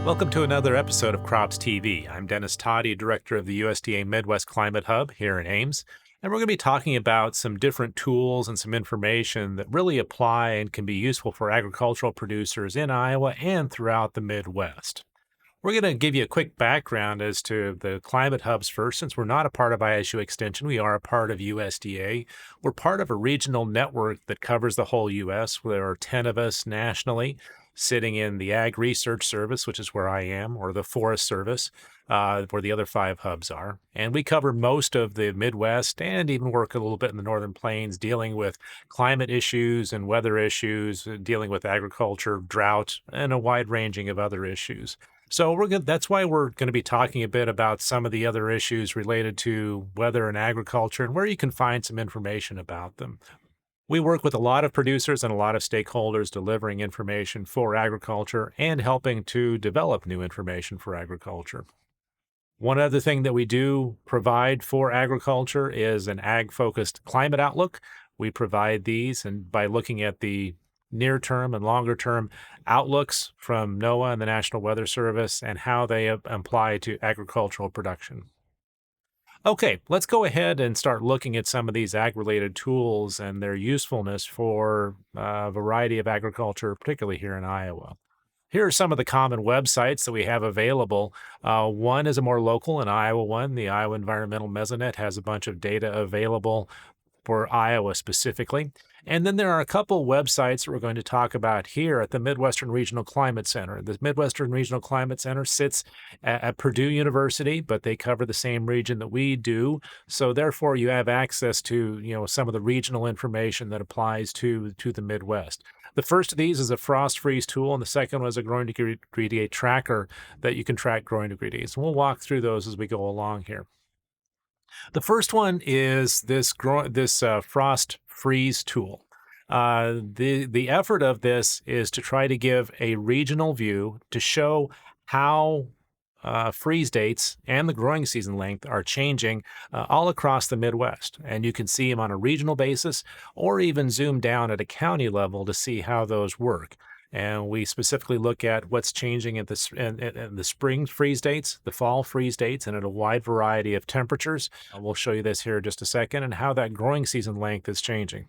Welcome to another episode of Crops TV. I'm Dennis Toddy, Director of the USDA Midwest Climate Hub here in Ames, and we're going to be talking about some different tools and some information that really apply and can be useful for agricultural producers in Iowa and throughout the Midwest. We're going to give you a quick background as to the climate hubs first. Since we're not a part of ISU Extension, we are a part of USDA. We're part of a regional network that covers the whole U.S. There are 10 of us nationally sitting in the Ag Research Service, which is where I am, or the Forest Service, where the other 5 hubs are. And we cover most of the Midwest and even work a little bit in the Northern Plains, dealing with climate issues and weather issues, dealing with agriculture, drought, and a wide ranging of other issues. So that's why we're going to be talking a bit about some of the other issues related to weather and agriculture and where you can find some information about them. We work with a lot of producers and a lot of stakeholders delivering information for agriculture and helping to develop new information for agriculture. One other thing that we do provide for agriculture is an ag-focused climate outlook. We provide these, and by looking at the near-term and longer-term outlooks from NOAA and the National Weather Service and how they apply to agricultural production. Okay, let's go ahead and start looking at some of these ag-related tools and their usefulness for a variety of agriculture, particularly here in Iowa. Here are some of the common websites that we have available. One is a more local, an Iowa one. The Iowa Environmental Mesonet has a bunch of data available for Iowa specifically. And then there are a couple websites that we're going to talk about here at the Midwestern Regional Climate Center. The Midwestern Regional Climate Center sits at Purdue University, but they cover the same region that we do. So therefore, you have access to, some of the regional information that applies to the Midwest. The first of these is a frost freeze tool, and the second one is a growing degree tracker that you can track growing degrees. And we'll walk through those as we go along here. The first one is this frost freeze tool. The effort of this is to try to give a regional view to show how freeze dates and the growing season length are changing all across the Midwest. And you can see them on a regional basis or even zoom down at a county level to see how those work. And we specifically look at what's changing in the spring freeze dates, the fall freeze dates, and at a wide variety of temperatures. We'll show you this here in just a second and how that growing season length is changing.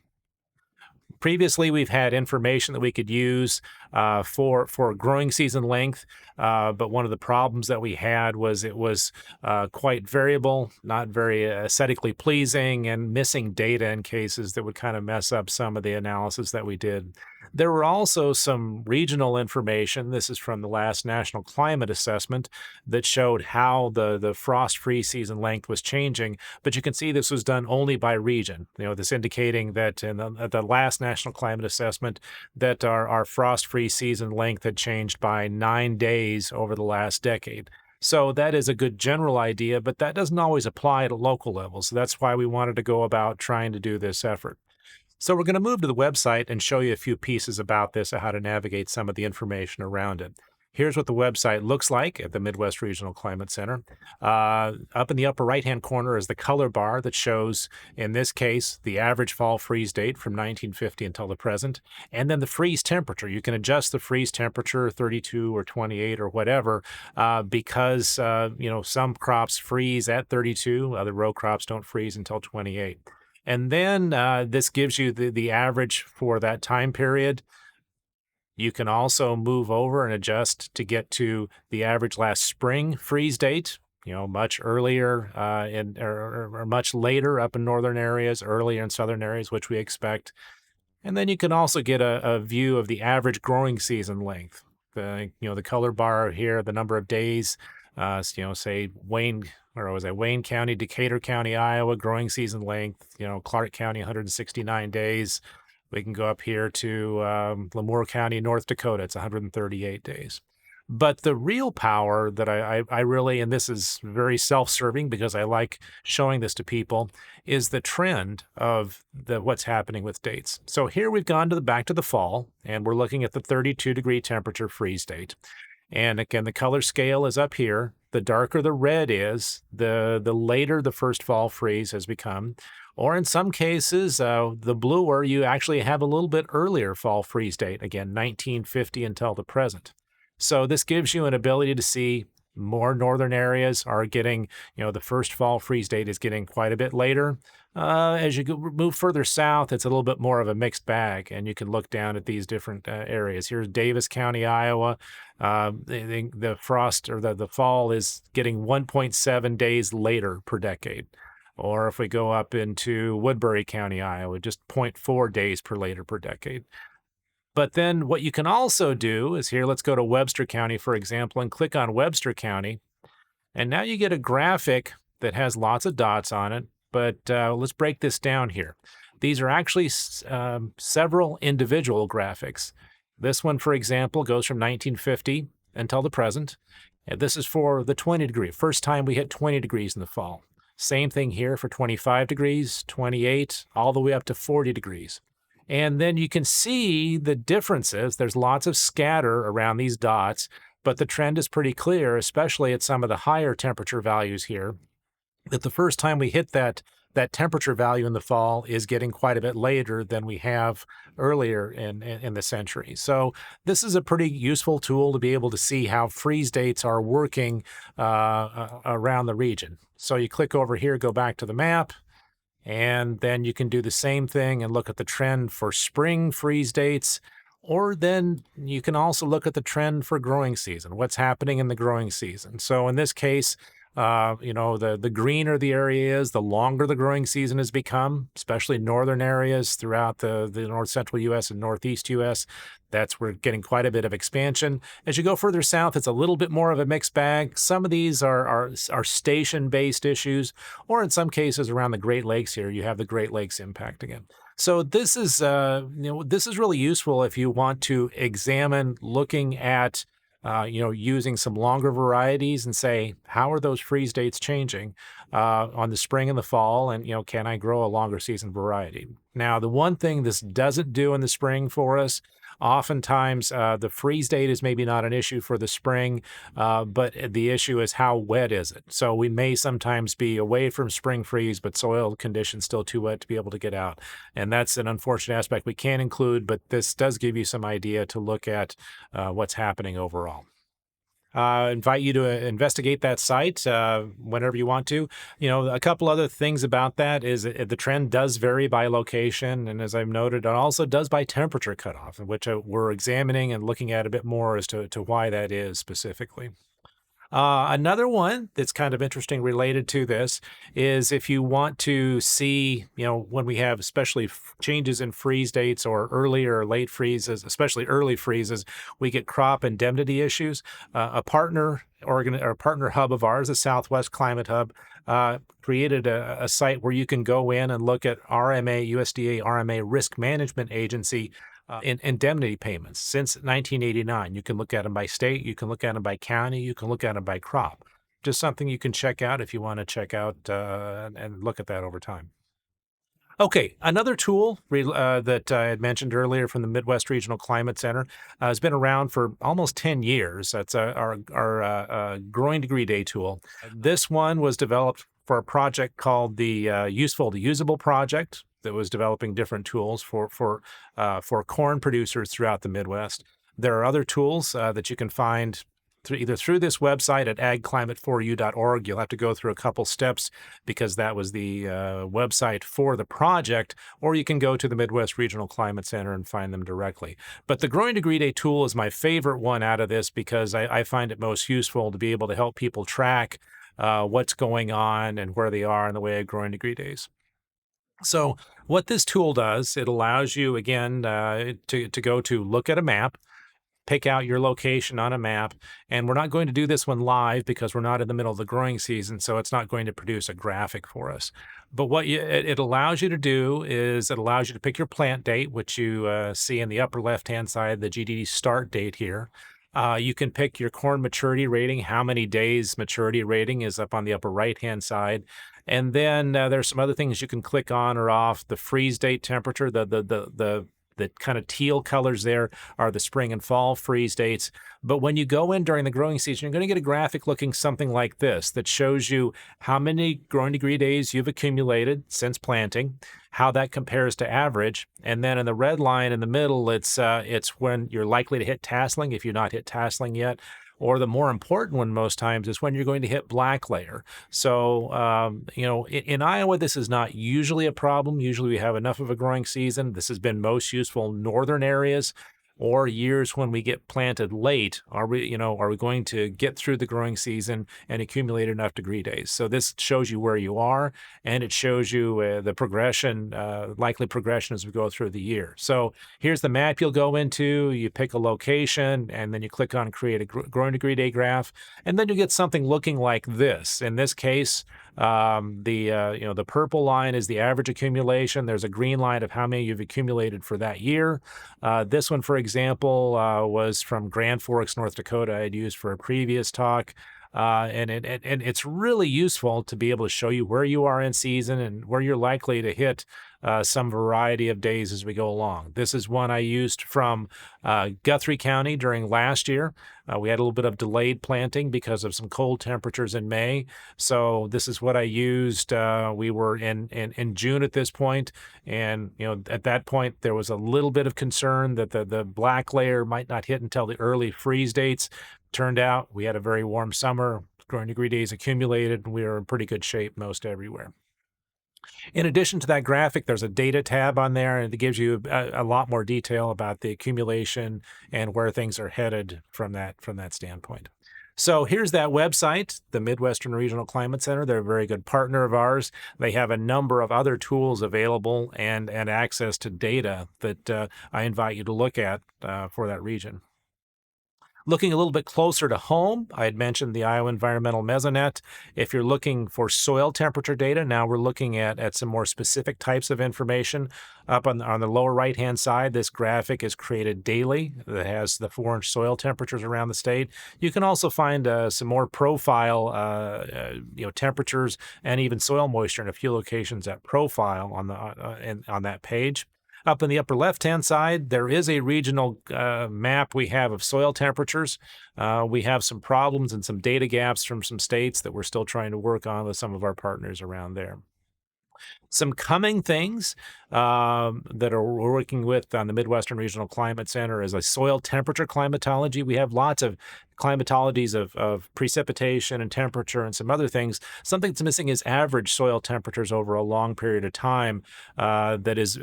Previously, we've had information that we could use for growing season length, but one of the problems that we had was it was quite variable, not very aesthetically pleasing, and missing data in cases that would kind of mess up some of the analysis that we did. There were also some regional information. This is from the last National Climate Assessment that showed how the frost-free season length was changing, but you can see this was done only by region. This indicating that at the last National Climate Assessment that our frost-free season length had changed by 9 days over the last decade. So that is a good general idea, but that doesn't always apply at a local level. So that's why we wanted to go about trying to do this effort. So we're going to move to the website and show you a few pieces about this and how to navigate some of the information around it. Here's what the website looks like at the Midwest Regional Climate Center. Up in the upper right-hand corner is the color bar that shows, in this case, the average fall freeze date from 1950 until the present, and then the freeze temperature. You can adjust the freeze temperature, 32 or 28 or whatever, because some crops freeze at 32, other row crops don't freeze until 28. And then this gives you the average for that time period. You can also move over and adjust to get to the average last spring freeze date, much earlier or much later up in northern areas, earlier in southern areas, which we expect. And then you can also get a view of the average growing season length. The color bar here, the number of days, say Wayne County, Decatur County, Iowa, growing season length, Clark County, 169 days. We can go up here to Lemoore County, North Dakota. It's 138 days. But the real power that I really, and this is very self-serving because I like showing this to people, is the trend of what's happening with dates. So here we've gone back to the fall, and we're looking at the 32-degree temperature freeze date. And again, the color scale is up here. The darker the red is, the later the first fall freeze has become. Or in some cases, the bluer, you actually have a little bit earlier fall freeze date, again, 1950 until the present. So this gives you an ability to see more northern areas are getting, the first fall freeze date is getting quite a bit later. As you move further south, it's a little bit more of a mixed bag, and you can look down at these different areas. Here's Davis County, Iowa. The frost or the fall is getting 1.7 days later per decade. Or if we go up into Woodbury County, Iowa, just zero point 0.4 days per later per decade. But then what you can also do is here, let's go to Webster County, for example, and click on Webster County. And now you get a graphic that has lots of dots on it. But let's break this down here. These are actually several individual graphics. This one, for example, goes from 1950 until the present. And this is for the 20 degree, first time we hit 20 degrees in the fall. Same thing here for 25 degrees, 28, all the way up to 40 degrees. And then you can see the differences. There's lots of scatter around these dots, but the trend is pretty clear, especially at some of the higher temperature values here, that the first time we hit that temperature value in the fall is getting quite a bit later than we have earlier in the century. So this is a pretty useful tool to be able to see how freeze dates are working around the region. So you click over here, go back to the map, and then you can do the same thing and look at the trend for spring freeze dates, or then you can also look at the trend for growing season, what's happening in the growing season. So in this case, the greener the area is, the longer the growing season has become, especially northern areas throughout the north central U.S. and northeast U.S. That's where we're getting quite a bit of expansion. As you go further south, it's a little bit more of a mixed bag. Some of these are station-based issues, or in some cases around the Great Lakes here, you have the Great Lakes impact again. So this is really useful if you want to examine looking at using some longer varieties and say, how are those freeze dates changing on the spring and the fall? And, can I grow a longer season variety? Now, the one thing this doesn't do in the spring for us, oftentimes the freeze date is maybe not an issue for the spring, but the issue is how wet is it? So we may sometimes be away from spring freeze, but soil conditions still too wet to be able to get out. And that's an unfortunate aspect we can't include, but this does give you some idea to look at what's happening overall. Invite you to investigate that site whenever you want to. A couple other things about that is the trend does vary by location. And as I've noted, it also does by temperature cutoff, which we're examining and looking at a bit more as to why that is specifically. Another one that's kind of interesting related to this is if you want to see, when we have especially changes in freeze dates or early or late freezes, especially early freezes, we get crop indemnity issues. A partner hub of ours, the Southwest Climate Hub, created a site where you can go in and look at USDA RMA Risk Management Agency in indemnity payments since 1989. You can look at them by state, you can look at them by county, you can look at them by crop. Just something you can check out if you want to check out and look at that over time. Okay, another tool that I had mentioned earlier from the Midwest Regional Climate Center has been around for almost 10 years. That's our growing degree day tool. This one was developed for a project called the Useful to Usable project that was developing different tools for corn producers throughout the Midwest. There are other tools that you can find either through this website at agclimate4u.org. You'll have to go through a couple steps because that was the website for the project, or you can go to the Midwest Regional Climate Center and find them directly. But the Growing Degree Day tool is my favorite one out of this because I find it most useful to be able to help people track what's going on and where they are in the way of growing degree days. So what this tool does, it allows you, again, to go to look at a map, pick out your location on a map, and we're not going to do this one live because we're not in the middle of the growing season, so it's not going to produce a graphic for us. But what it allows you to do is it allows you to pick your plant date, which you see in the upper left-hand side, the GDD start date here. You can pick your corn maturity rating, how many days maturity rating is up on the upper right-hand side. And then there's some other things you can click on or off, the freeze date temperature, the The kind of teal colors there are the spring and fall freeze dates. But when you go in during the growing season, you're going to get a graphic looking something like this that shows you how many growing degree days you've accumulated since planting, how that compares to average. And then in the red line in the middle, it's when you're likely to hit tasseling if you've not hit tasseling yet. Or the more important one most times is when you're going to hit black layer. So, in Iowa, this is not usually a problem. Usually we have enough of a growing season. This has been most useful in northern areas or years when we get planted late. Are we going to get through the growing season and accumulate enough degree days? So this shows you where you are, and it shows you the progression, likely progression as we go through the year. So here's the map you'll go into. You pick a location, and then you click on create a growing degree day graph, and then you get something looking like this. In this case, the purple line is the average accumulation. There's a green line of how many you've accumulated for that year. This one, for example, was from Grand Forks, North Dakota. I had used for a previous talk. And it's really useful to be able to show you where you are in season and where you're likely to hit some variety of days as we go along. This is one I used from Guthrie County during last year. We had a little bit of delayed planting because of some cold temperatures in May. So this is what I used. We were in June at this point, and at that point there was a little bit of concern that the black layer might not hit until the early freeze dates. Turned out we had a very warm summer, growing degree days accumulated, and we were in pretty good shape most everywhere. In addition to that graphic, there's a data tab on there, and it gives you a lot more detail about the accumulation and where things are headed from that standpoint. So here's that website, the Midwestern Regional Climate Center. They're a very good partner of ours. They have a number of other tools available and access to data that I invite you to look at for that region. Looking a little bit closer to home, I had mentioned the Iowa Environmental Mesonet. If you're looking for soil temperature data, now we're looking at some more specific types of information. Up on the lower right-hand side, this graphic is created daily that has the 4-inch soil temperatures around the state. You can also find some more profile temperatures and even soil moisture in a few locations at profile on that page. Up in the upper left-hand side, there is a regional map we have of soil temperatures. We have some problems and some data gaps from some states that we're still trying to work on with some of our partners around there. Some coming things that we're working with on the Midwestern Regional Climate Center is a soil temperature climatology. We have lots of climatologies of precipitation and temperature and some other things. Something that's missing is average soil temperatures over a long period of time. That is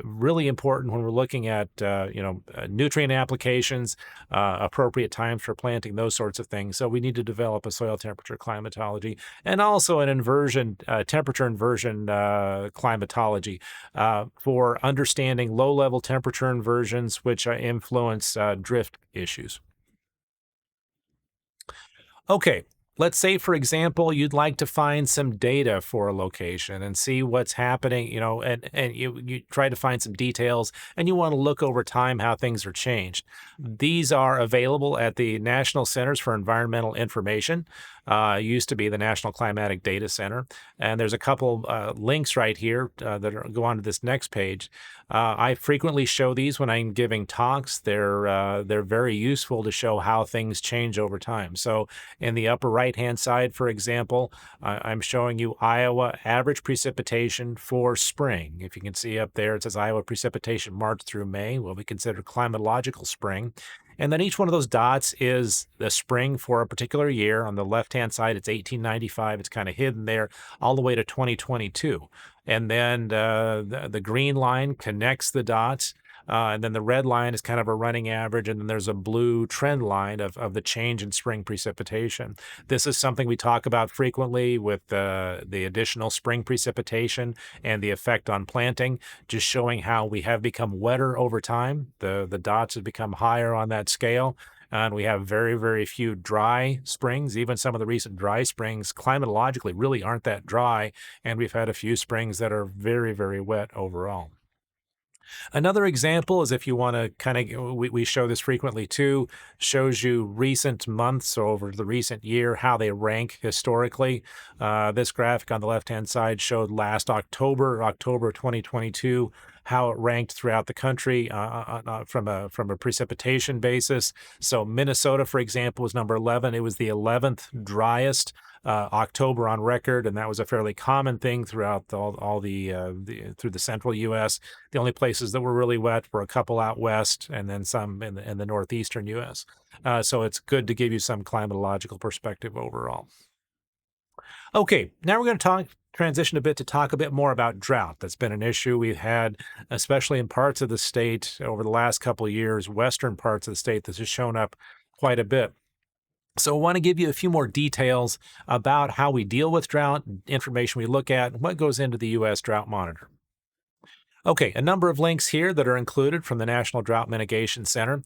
really important when we're looking at nutrient applications, appropriate times for planting, those sorts of things. So we need to develop a soil temperature climatology and also an temperature inversion climatology for understanding low-level temperature inversions, which influence drift issues. Okay, let's say, for example, you'd like to find some data for a location and see what's happening, and you try to find some details, and you want to look over time how things are changed. These are available at the National Centers for Environmental Information. Used to be the National Climatic Data Center. And there's a couple links right here that go on to this next page. I frequently show these when I'm giving talks. They're very useful to show how things change over time. So in the upper right-hand side, for example, I'm showing you Iowa average precipitation for spring. If you can see up there, it says Iowa precipitation March through May, what we consider climatological spring. And then each one of those dots is the spring for a particular year. On the left-hand side, it's 1895. It's kind of hidden there all the way to 2022. And then the green line connects the dots. And then the red line is kind of a running average, and then there's a blue trend line of the change in spring precipitation. This is something we talk about frequently with the additional spring precipitation and the effect on planting, just showing how we have become wetter over time. The dots have become higher on that scale. And we have very, very few dry springs. Even some of the recent dry springs climatologically really aren't that dry. And we've had a few springs that are very, very wet overall. Another example is if you want to kind of, we show this frequently too, shows you recent months over the recent year, how they rank historically. This graphic on the left-hand side showed last October 2022, how it ranked throughout the country from a precipitation basis. So Minnesota, for example, was number 11. It was the 11th driest October on record, and that was a fairly common thing throughout all the through the central U.S. The only places that were really wet were a couple out west, and then some in the northeastern U.S. So it's good to give you some climatological perspective overall. Okay, now we're going to transition a bit to talk a bit more about drought. That's been an issue we've had, especially in parts of the state over the last couple of years, western parts of the state. This has shown up quite a bit. So I want to give you a few more details about how we deal with drought, information we look at, and what goes into the U.S. Drought Monitor. Okay, a number of links here that are included from the National Drought Mitigation Center.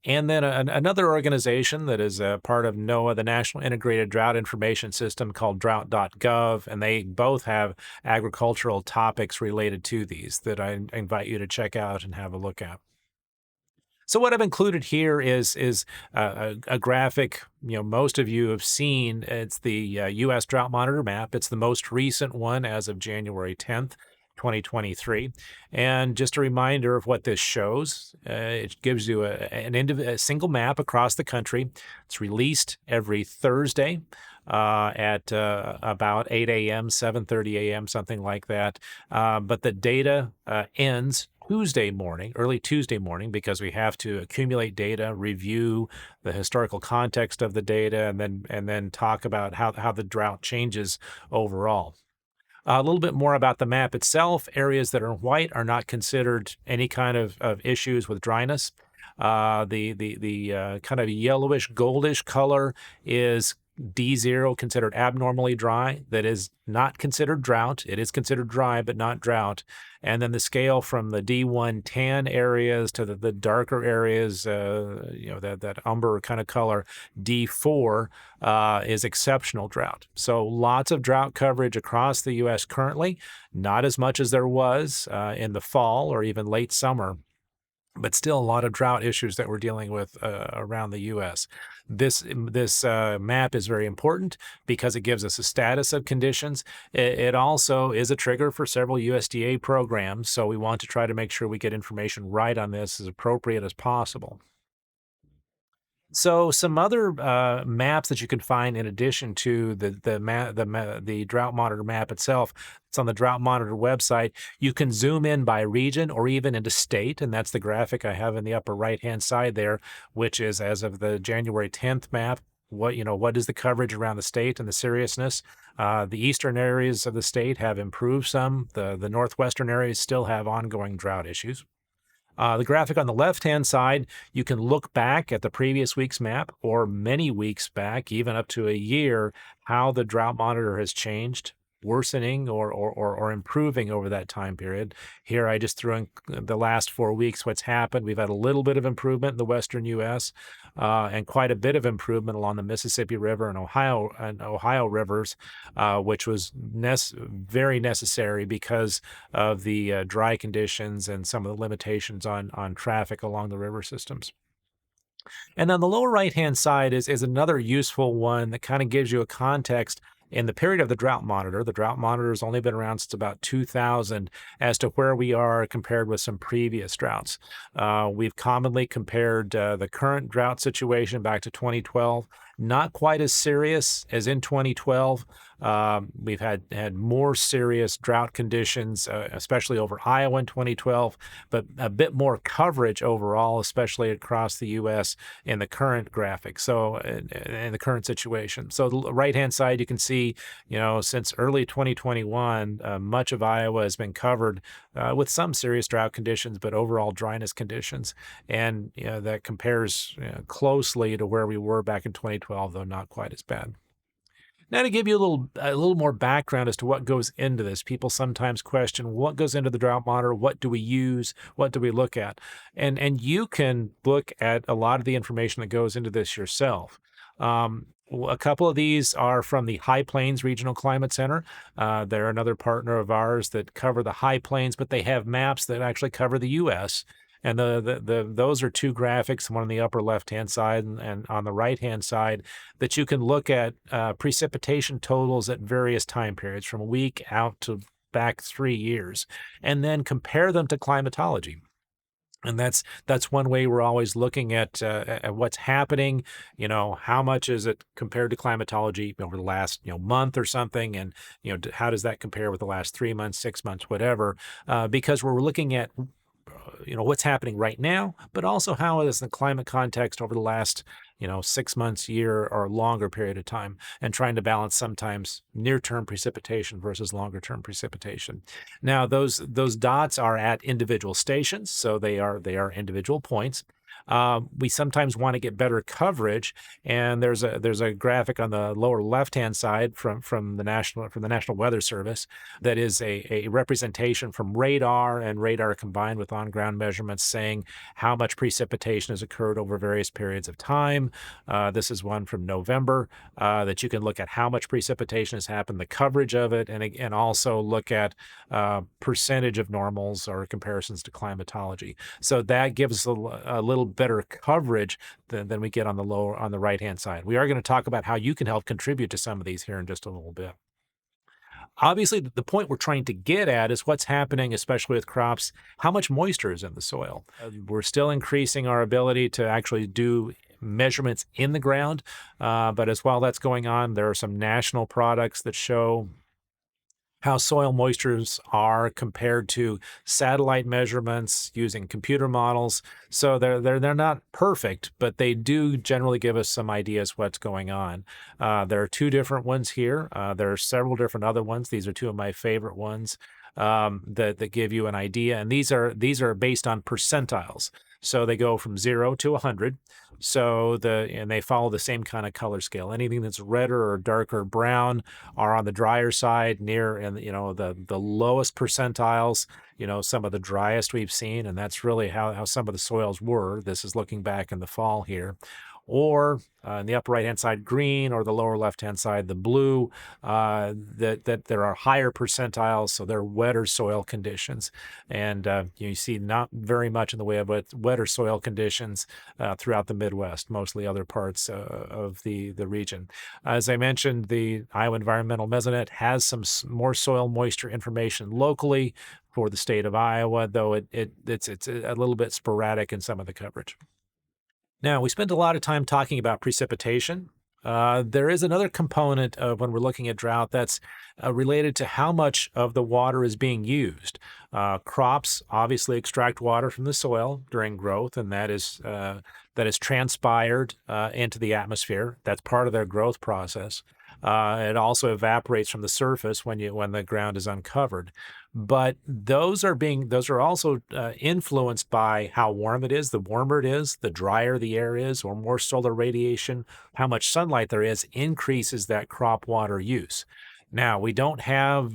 And then another organization that is a part of NOAA, the National Integrated Drought Information System, called drought.gov, and they both have agricultural topics related to these that I invite you to check out and have a look at. So what I've included here is a graphic. Most of you have seen. It's the U.S. Drought Monitor map. It's the most recent one as of January 10th. 2023. And just a reminder of what this shows. It gives you a single map across the country. It's released every Thursday at about 8 a.m., 7:30 a.m., something like that. But the data ends Tuesday morning, early Tuesday morning, because we have to accumulate data, review the historical context of the data, and then talk about how the drought changes overall. A little bit more about the map itself. Areas that are white are not considered any kind of issues with dryness. The kind of yellowish, goldish color is D0, considered abnormally dry. That is not considered drought. It is considered dry, but not drought. And then the scale from the D1 tan areas to the darker areas, that umber kind of color, D4 is exceptional drought. So lots of drought coverage across the U.S. currently, not as much as there was in the fall or even late summer, but still a lot of drought issues that we're dealing with around the U.S. This map is very important because it gives us a status of conditions. It also is a trigger for several USDA programs, so we want to try to make sure we get information right on this as appropriate as possible. So some other maps that you can find in addition to the Drought Monitor map itself, it's on the Drought Monitor website. You can zoom in by region or even into state, and that's the graphic I have in the upper right-hand side there, which is as of the January 10th map. What is the coverage around the state and the seriousness? The eastern areas of the state have improved some. The northwestern areas still have ongoing drought issues. The graphic on the left-hand side, you can look back at the previous week's map or many weeks back, even up to a year, how the drought monitor has changed, worsening or improving over that time period. Here I just threw in the last 4 weeks what's happened. We've had a little bit of improvement in the western U.S. And quite a bit of improvement along the Mississippi River and Ohio rivers, which was very necessary because of the dry conditions and some of the limitations on traffic along the river systems. And on the lower right-hand side is another useful one that kind of gives you a context. In the period of the drought monitor has only been around since about 2000 as to where we are compared with some previous droughts. We've commonly compared the current drought situation back to 2012, not quite as serious as in 2012. We've had more serious drought conditions, especially over Iowa in 2012, but a bit more coverage overall, especially across the U.S. in the current graphic. So in the current situation. So the right-hand side, you can see, since early 2021, much of Iowa has been covered with some serious drought conditions, but overall dryness conditions. And that compares closely to where we were back in 2012, though not quite as bad. Now, to give you a little more background as to what goes into this, people sometimes question what goes into the drought monitor, what do we use, what do we look at, and you can look at a lot of the information that goes into this yourself. A couple of these are from the High Plains Regional Climate Center. They're another partner of ours that cover the High Plains, but they have maps that actually cover the U.S. And those are two graphics, one on the upper left-hand side and on the right-hand side, that you can look at precipitation totals at various time periods, from a week out to back 3 years, and then compare them to climatology. And that's one way we're always looking at what's happening. How much is it compared to climatology over the last month or something, and how does that compare with the last 3 months, 6 months, whatever? Because we're looking at what's happening right now, but also how it is in the climate context over the last 6 months, year, or longer period of time, and trying to balance sometimes near-term precipitation versus longer-term precipitation. Now, those dots are at individual stations, so they are individual points. We sometimes want to get better coverage, and there's a graphic on the lower left-hand side from the National Weather Service that is a representation from radar and radar combined with on-ground measurements saying how much precipitation has occurred over various periods of time. This is one from November that you can look at how much precipitation has happened, the coverage of it, and also look at percentage of normals or comparisons to climatology. So that gives a little better coverage than we get on the right-hand side. We are going to talk about how you can help contribute to some of these here in just a little bit. Obviously, the point we're trying to get at is what's happening, especially with crops, how much moisture is in the soil. We're still increasing our ability to actually do measurements in the ground, but as while that's going on, there are some national products that show how soil moistures are compared to satellite measurements using computer models. So they're not perfect, but they do generally give us some ideas what's going on. There are two different ones here. There are several different other ones. These are two of my favorite ones that give you an idea, and these are based on percentiles. So they go from 0 to 100. And they follow the same kind of color scale. Anything that's redder or darker brown are on the drier side, near and the lowest percentiles. Some of the driest we've seen, and that's really how some of the soils were. This is looking back in the fall here. Or in the upper right-hand side, green, or the lower left-hand side, the blue, that there are higher percentiles, so they're wetter soil conditions. And you see not very much in the way of wetter soil conditions throughout the Midwest, mostly other parts of the region. As I mentioned, the Iowa Environmental Mesonet has some more soil moisture information locally for the state of Iowa, though it's a little bit sporadic in some of the coverage. Now, we spent a lot of time talking about precipitation. There is another component of when we're looking at drought that's related to how much of the water is being used. Crops obviously extract water from the soil during growth, and that is transpired into the atmosphere. That's part of their growth process. It also evaporates from the surface when the ground is uncovered. But those are also influenced by how warm it is. The warmer it is, the drier the air is, or more solar radiation, how much sunlight there is, increases that crop water use. Now, we don't have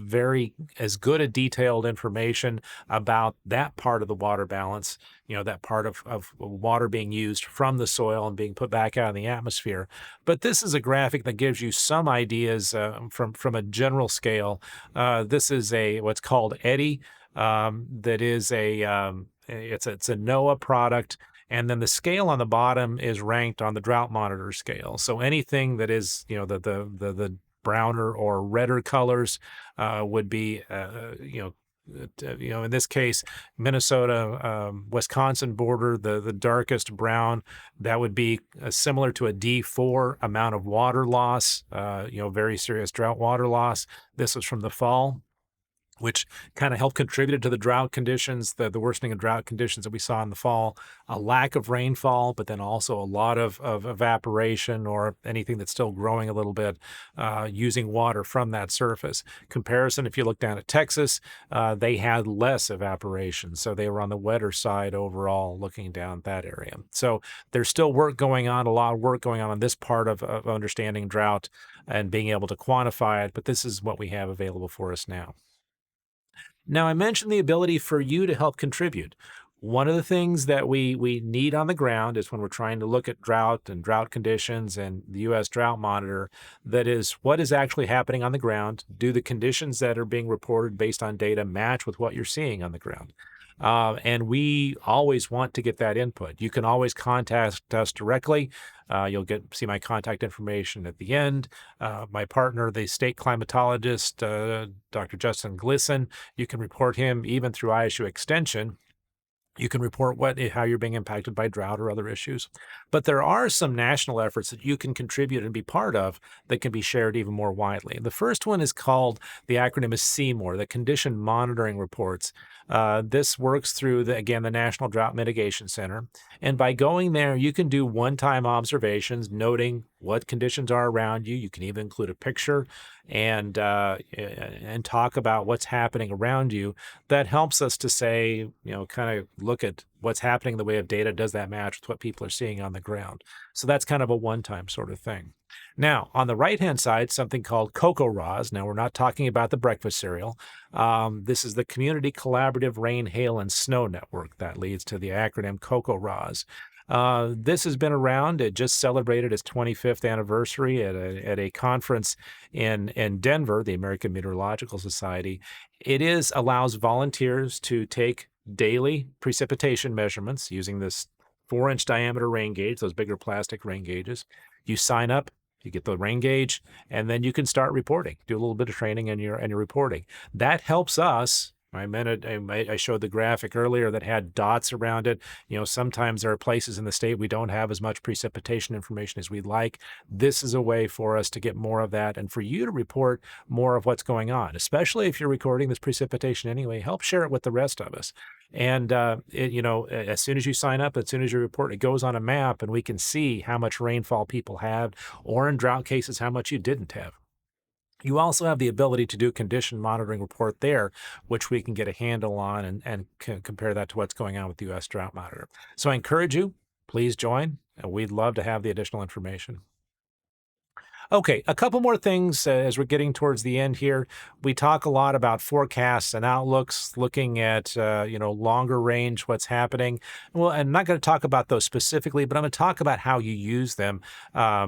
as good a detailed information about that part of the water balance, that part of water being used from the soil and being put back out in the atmosphere. But this is a graphic that gives you some ideas from a general scale. This is what's called EDDI. That is it's a NOAA product. And then the scale on the bottom is ranked on the drought monitor scale. So anything that is, the browner or redder colors would be, in this case, Minnesota, Wisconsin border, the darkest brown, that would be similar to a D4 amount of water loss, very serious drought water loss. This was from the fall, which kind of helped contribute to the drought conditions, the worsening of drought conditions that we saw in the fall. A lack of rainfall, but then also a lot of evaporation or anything that's still growing a little bit, using water from that surface. Comparison, if you look down at Texas, they had less evaporation, so they were on the wetter side overall looking down that area. So there's still work going on, a lot of work going on this part of understanding drought and being able to quantify it, but this is what we have available for us now. Now, I mentioned the ability for you to help contribute. One of the things that we need on the ground is when we're trying to look at drought and drought conditions and the U.S. Drought Monitor, that is, what is actually happening on the ground? Do the conditions that are being reported based on data match with what you're seeing on the ground? And we always want to get that input. You can always contact us directly. You'll see my contact information at the end. My partner, the state climatologist, Dr. Justin Glisson, you can report him even through ISU Extension. You can report how you're being impacted by drought or other issues. But there are some national efforts that you can contribute and be part of that can be shared even more widely. The first one is called, the acronym is CMOR, the Condition Monitoring Reports. This works through, again, the National Drought Mitigation Center. And by going there, you can do one-time observations, noting what conditions are around you. You can even include a picture and talk about what's happening around you. That helps us to say, kind of look at what's happening in the way of data. Does that match with what people are seeing on the ground? So that's kind of a one-time sort of thing. Now, on the right-hand side, something called CocoRaws. Now, we're not talking about the breakfast cereal. This is the Community Collaborative Rain, Hail, and Snow Network. That leads to the acronym CocoRaws. This has been around. It just celebrated its 25th anniversary at a conference in Denver, the American Meteorological Society. It allows volunteers to take daily precipitation measurements using this 4-inch diameter rain gauge, those bigger plastic rain gauges. You sign up, you get the rain gauge, and then you can start reporting. Do a little bit of training and you're reporting. That helps us. I showed the graphic earlier that had dots around it. Sometimes there are places in the state we don't have as much precipitation information as we'd like. This is a way for us to get more of that and for you to report more of what's going on, especially if you're recording this precipitation anyway. Help share it with the rest of us. And, as soon as you sign up, as soon as you report, it goes on a map and we can see how much rainfall people had, or in drought cases, how much you didn't have. You also have the ability to do condition monitoring report there, which we can get a handle on and compare that to what's going on with the U.S. Drought Monitor. So I encourage you, please join. We'd love to have the additional information. Okay, a couple more things as we're getting towards the end here. We talk a lot about forecasts and outlooks, looking at longer range, what's happening. Well, I'm not going to talk about those specifically, but I'm going to talk about how you use them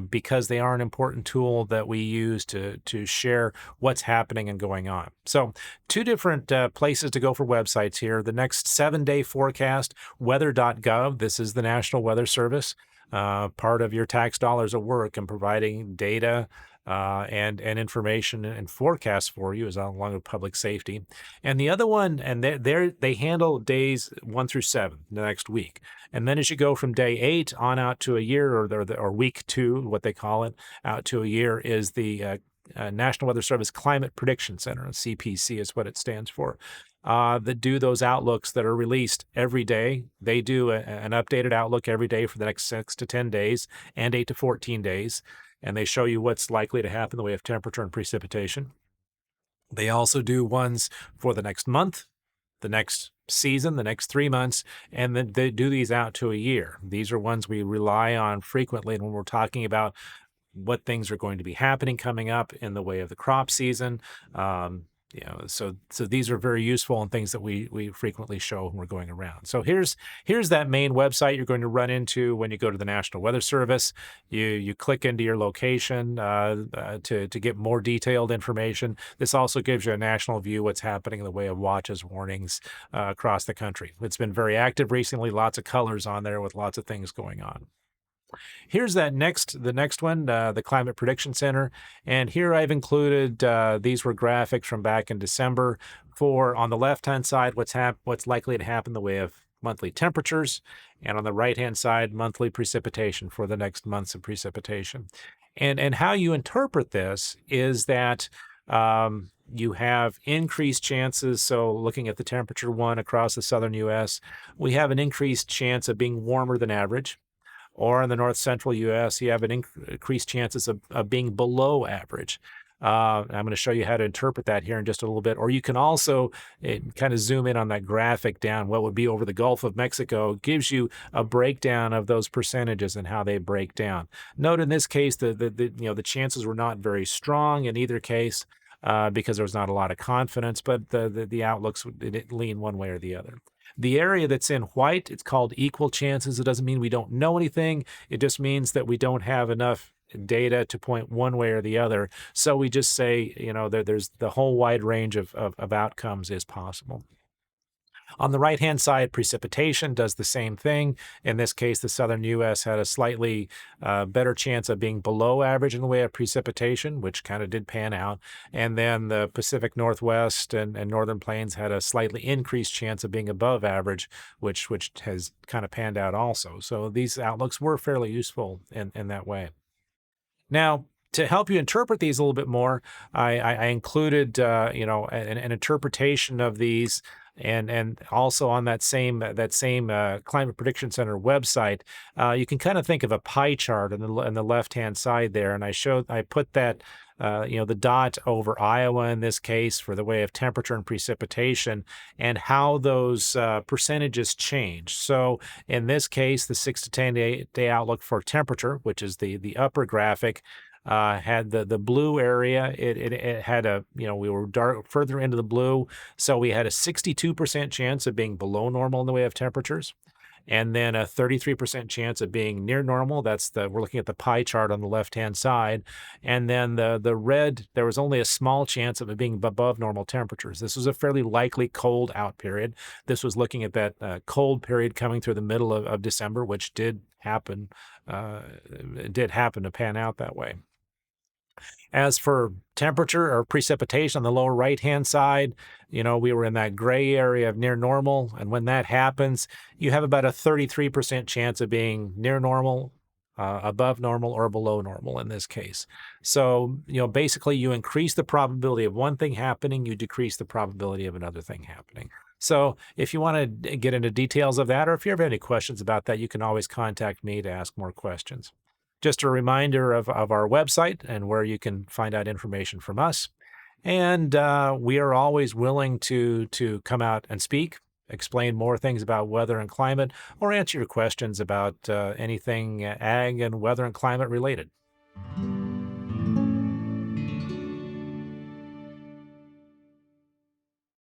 because they are an important tool that we use to share what's happening and going on. So, two different places to go for websites here. The next 7-day forecast, weather.gov. This is the National Weather Service. Part of your tax dollars at work and providing data and information and forecasts for you, is along with public safety. And the other one, and they handle days 1 through 7, the next week. And then as you go from day 8 on out to a year, or week 2, what they call it, out to a year, is the National Weather Service Climate Prediction Center. CPC is what it stands for. That do those outlooks that are released every day. They do an updated outlook every day for the next 6 to 10 days and 8 to 14 days. And they show you what's likely to happen in the way of temperature and precipitation. They also do ones for the next month, the next season, the next 3 months, and then they do these out to a year. These are ones we rely on frequently when we're talking about what things are going to be happening coming up in the way of the crop season. So these are very useful and things that we frequently show when we're going around. So here's that main website you're going to run into when you go to the National Weather Service. You click into your location to get more detailed information. This also gives you a national view what's happening in the way of watches, warnings across the country. It's been very active recently. Lots of colors on there with lots of things going on. Here's the next one, the Climate Prediction Center. And here I've included, these were graphics from back in December for, on the left-hand side, what's likely to happen in the way of monthly temperatures, and on the right-hand side, monthly precipitation for the next months of precipitation. And how you interpret this is that you have increased chances. So looking at the temperature one across the southern U.S., we have an increased chance of being warmer than average. Or in the north central U.S., you have an increased chances of being below average. I'm going to show you how to interpret that here in just a little bit. Or you can also kind of zoom in on that graphic down. What would be over the Gulf of Mexico gives you a breakdown of those percentages and how they break down. Note in this case the chances were not very strong in either case because there was not a lot of confidence, but the outlooks didn't lean one way or the other. The area that's in white, it's called equal chances. It doesn't mean we don't know anything. It just means that we don't have enough data to point one way or the other. So we just say, there's the whole wide range of outcomes is possible. On the right-hand side, precipitation does the same thing. In this case, the southern U.S. had a slightly better chance of being below average in the way of precipitation, which kind of did pan out. And then the Pacific Northwest and Northern Plains had a slightly increased chance of being above average, which has kind of panned out also. So these outlooks were fairly useful in that way. Now, to help you interpret these a little bit more, I included an interpretation of these, and also on that same Climate Prediction Center website, you can kind of think of a pie chart on the left hand side there, and I put that. The dot over Iowa in this case for the way of temperature and precipitation, and how those percentages change. So in this case, the 6 to 10 day outlook for temperature, which is the upper graphic, had the blue area. It had we were further into the blue, so we had a 62% chance of being below normal in the way of temperatures, and then a 33% chance of being near normal. We're looking at the pie chart on the left-hand side. And then the red, there was only a small chance of it being above normal temperatures. This was a fairly likely cold out period. This was looking at that cold period coming through the middle of December, which did happen. It did happen to pan out that way. As for temperature or precipitation on the lower right-hand side, we were in that gray area of near normal. And when that happens, you have about a 33% chance of being near normal, above normal, or below normal in this case. So, basically you increase the probability of one thing happening, you decrease the probability of another thing happening. So if you want to get into details of that, or if you have any questions about that, you can always contact me to ask more questions. Just a reminder of our website and where you can find out information from us. And we are always willing to come out and speak, explain more things about weather and climate, or answer your questions about anything ag and weather and climate related.